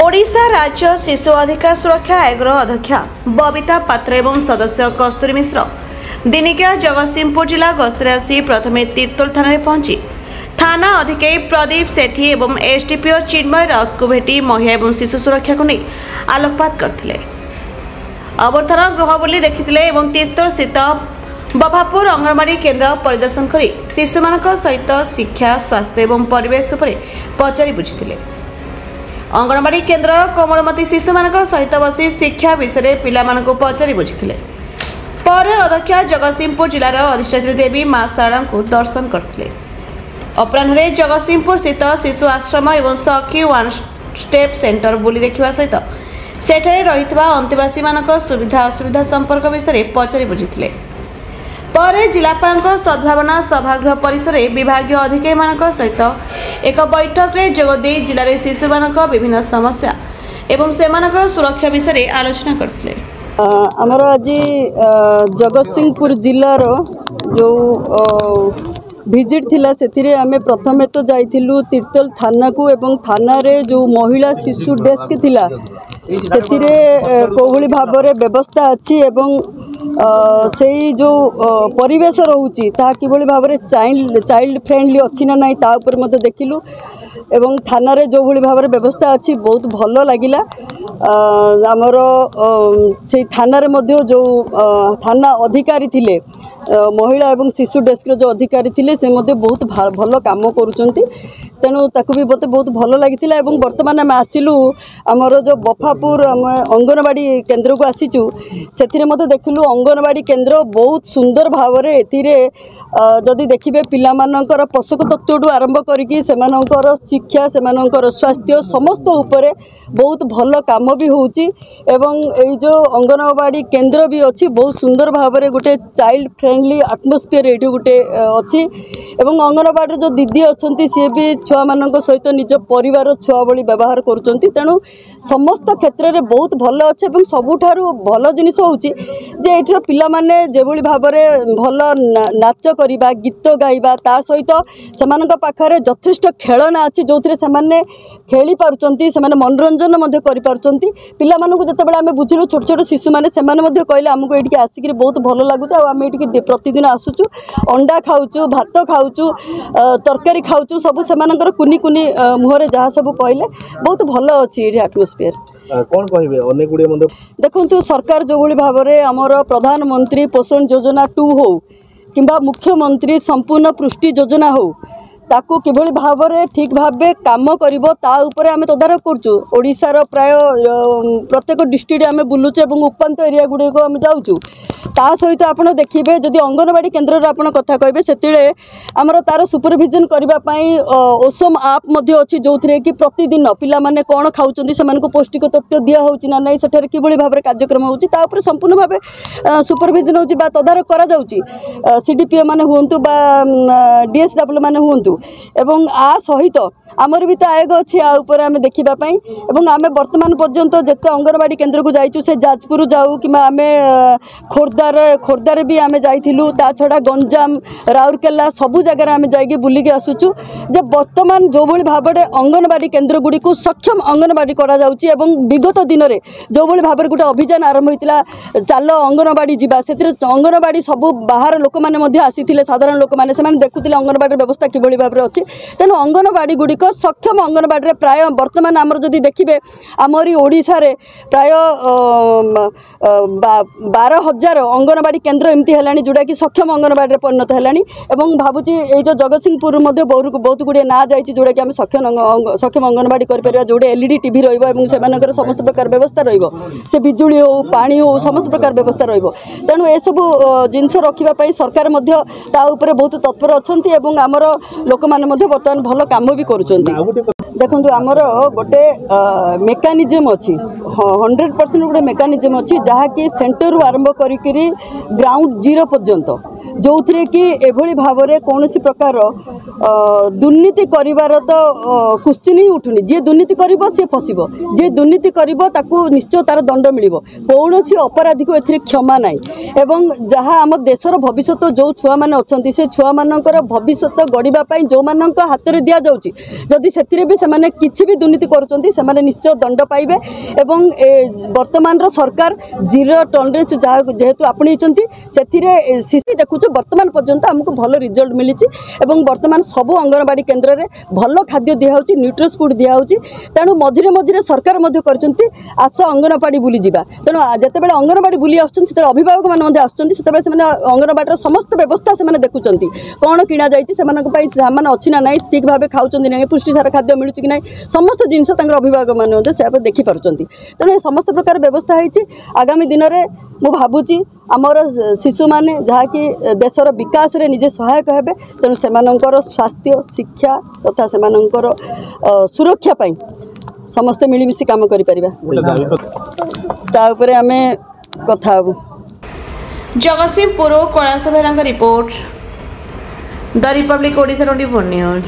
ओडिशा राज्य शिशु अधिकार सुरक्षा आयोग अध्यक्षा बबिता पात्र एवं सदस्य कस्तूरी मिश्र दिनिकिया जगतसिंहपुर जिला गस्तर आसी प्रथमे तीर्तोल थाना पहुंची थाना अधिकारी प्रदीप सेठी एवं एसडीपीओ चिन्मय राउत को भेटी महिला एवं शिशु सुरक्षा को नहीं आलोकपात करथिले। अवर्तन गृह बोली देखिथिले एवं तीर्तोल स्थित बभापुर अंगनवाड़ी केन्द्र परिदर्शन करी शिशुमानक सहित शिक्षा स्वास्थ्य एवं परिवेश उपरे पचारि बुझिथिले। अंगनवाड़ी केन्द्र कोमलमती शिशुमानक सहित बसी शिक्षा विषय पिलामानक पचारि बुझिथिले। पर अध्यक्षा जगतसिंहपुर जिलार अधिष्ठात्री देवी मां शारदा को दर्शन करथिले। अपराह्न जगतसिंहपुर स्थित शिशु आश्रम एवं सखी वन स्टेप सेंटर बुली देखा सहित सेठारे रहितबा अंतेवासी मानक सुविधा असुविधा संपर्क विषय पचारि बुझिथिले। पर जिलापाल सद्भावना सभागृह परिसर विभागीय अधिकारी मानक सहित एक बैठक में जोगदे जिले में शिशु मानक विभिन्न समस्या एवं सेमानकर सुरक्षा विषय आलोचना करथिले। आमर आज जगतसिंहपुर जिलार जो विजिट थिला से आमे प्रथमे तो जाइथिलु तीर्तोल थाना को एवं थाना रे जो महिला शिशु डेस्क थिला सेतिरे कोभली भाबरे व्यवस्था अछि एवं से जो परिवेश रोची ता किभली भाबरे चाइल्ड फ्रेंडली अछि ना नाही ता ऊपर मते देखिलु एवं थाना रे जो भली भाबरे व्यवस्था अछि बहुत भलो लागिला। आमर से थाना रे मध्य जो थाना अधिकारी थिले महिला एवं शिशु डेस्क जो अधिकारी थिले से मध्य बहुत भलो काम करूचंती तेणु ताकू भी मते बहुत भलो लागिथिला। एवं वर्तमान आम आसिलु आमर जो बफापुर अंगनवाड़ी केन्द्र को आसीचु सेथिरे मते देखिलु अंगनवाड़ी केन्द्र बहुत सुंदर भावरे एथिरे जदि देखिबे पिलामानकर पोषक तत्वटू आरंभ करिकि सेमानकर शिक्षा सेमानकर स्वास्थ्य समस्त उपरे बहुत भलो काम भी होउची एवं एई जो अंगनवाड़ी केन्द्र भी अछि बहुत सुंदर भावरे गोटे चाइल्ड फ्रेंडली एटमॉस्फेयर एठी गोटे अछि एवं अंगनवाड़ी जो दीदी अछंती से भी छुआ मानक सहित निज परिवार छुआ भली व्यवहार करूचंती तेणु समस्त क्षेत्र में बहुत भलो अछि एवं सबुठारु भलो जिनिस होउची जे एठर पिला माने जेभली भावरे भलो नाच करिबा गीत गाइबा ता सहित सेमानक पाखरे यथेष्ट खेलना अछि जोथरे सेमाने खेली पारुचंती सेमाने मनोरंजन मध्ये करि पारुचंती। पिला मानकु जतेबेले आमे बुझिलु छोट छोट शिशु माने सेमाने मध्ये कहले हमकु एटिके आसिकि बहुत भलो लागुछ आ आमे एटिके प्रतिदिन आसुचु अंडा खाउचु भात खाउचु तरकारी खाउचु सब सेमानकर कुनी कुनी मुहरे जहा सब कहले बहुत भलो अछि एठी एटमॉस्फेयर कौन कहिबे अनेक गुडी मध्ये देखंतु सरकार जो भली भाबरे हमर प्रधानमंत्री पोषण योजना 2 हो किंबा मुख्यमंत्री संपूर्ण पुष्टि योजना हो ताकू किभली भावरे ठीक भाबे काम करिवो ता ऊपर आमे तदारक करचु। ओडिसा रो प्राय प्रत्येक डिस्ट्रिक्ट आमे बुलुचु एवं उपांत एरिया गुडी को आमे जाउचु ता सहित आपण देखिबे जदि अंगनवाड़ी केन्द्र रे आपण कथा कहबे सेतिले हमर तार सुपरविजन करबा पई ओसम ऐप मध्ये अछि जोथरे कि प्रतिदिन पिला माने कोन खाउचंदी सेमान को पौष्टिक तत्व दिया होउची ना नै सेठरे किभली भाबरे कार्यक्रम होउची ता ऊपर संपूर्ण भाबे सुपरविजन होउची बा तदारक करा जाउची सीडीपीओ माने हुंतु बा डीएसडब्ल्यू माने हुंतु एवं आ सहित आमर भी तो आयोग अच्छी आ ऊपर आमे देखिबा पई एवं आमे वर्तमान पर्यंत जेते अंगनवाड़ी केन्द्र को जाइचु से जाजपुर जाऊ कि आमे खोर्धार भी आमे जाइथिलु ता छडा गंजाम राउरकेला सबु जगह आमे जाइके बुलिके आसुचु जे वर्तमान जो भली भाबरे अंगनवाड़ी केन्द्र गुडी को सक्षम अंगनवाड़ी करा जाउची एवं विगत दिन रे जो भली भाबरे गुटे अभियान आरंभ होइतिला चालो अंगनवाड़ी जिबा सेतिर अंगनवाड़ी सबु बाहर लोक माने मध्ये आसीथिले साधारण लोक माने सेमान देखुथिले अंगनवाड़ी व्यवस्था कि भली भाबरे अछि तेनु अंगनवाड़ी गुडी सक्षम अंगनवाड़ी प्राय वर्तमान आमर जदि देखिबे आमरी ओडिशा रे प्राय 12,000 अंगनवाड़ी केन्द्र एमती हेलानी जोड़ा कि सक्षम अंगनवाड़ी रे परिणत हेलानी एवं भाबुची ए जो जगतसिंहपुर मध्ये बहुत गुडे ना जाइछि जोड़ा कि हम सक्षम अंगनवाड़ी कर परिबा जोडे एलईडी टीवी रहइबो एवं सेमानकर समस्त प्रकार व्यवस्था रहइबो से बिजुली हो पानी हो समस्त प्रकार व्यवस्था रहइबो तेनु ए सब जिंस रखिबा पई सरकार मध्ये ता ऊपर बहुत तत्पर अछंती एवं हमर लोक माने मध्ये वर्तमान भलो काम भी करू देखो आमर गोटे मेकानिजम अच्छी 100% गोटे मेकानिजम अच्छी जहाँकि सेंटर रु आरंभ करी ग्राउंड जीरो पर्यंत जो थे कि एभली भाव में कौन प्रकार दुर्नीति करिवार तो क्वेश्चन ही उठुनी जी दुर्नीति करिवो से फसिबो जे दुर्नीति करिवो ताकू निश्चय तार दंड मिलिबो कौन अपराधी को एथिरे क्षमा नाही एवं जहाँ आम देशर भविष्य जो छुआ माने अछंती से छुआ मानकर भविष्य गढ़िबा पई जो हाथ में दि जाऊँगी जदि से भी से किसी भी दुर्नीति कर निश्चय दंड पाइबे एवं वर्तमान सरकार जीरो टॉलरेंस जेहेतु आपणी से देखुच वर्तमान पर्यंत आमको भल रिजल्ट मिली वर्तमान सब अंगनवाड़ी केन्द्र में भल खाद्य दिखाई न्यूट्रियस फूड दिखाई तेणु मझे मझे सरकार आस अंगनवाड़ी बुली जा तेणु जिते अंगनवाड़ी बुली आसते अभिभावक मैंने आसते अंगनवाड़ी समस्त व्यवस्था से देखुं कौन किणा जाए सामान अच्छी ना ना ठीक भाव खाऊँ ना पुष्टिसार खाद्य मिलूँ कि ना समस्त जिनस अभिभावक मैंने देखिपार तेणु समस्त प्रकार व्यवस्था है आगामी दिन में मु भावुची आमर शिशु मैंने जहाँकि देशर विकास रे निजे सहायक हेबे तेणु सेमानंकर स्वास्थ्य शिक्षा तथा सेमानंकर सुरक्षा पाई समस्ते मिलमिशि काम करिपरिबा ता उपरे आमे कथा हबु। Jagatsinghpur Kailash Behera report the republic Odisha 24 news.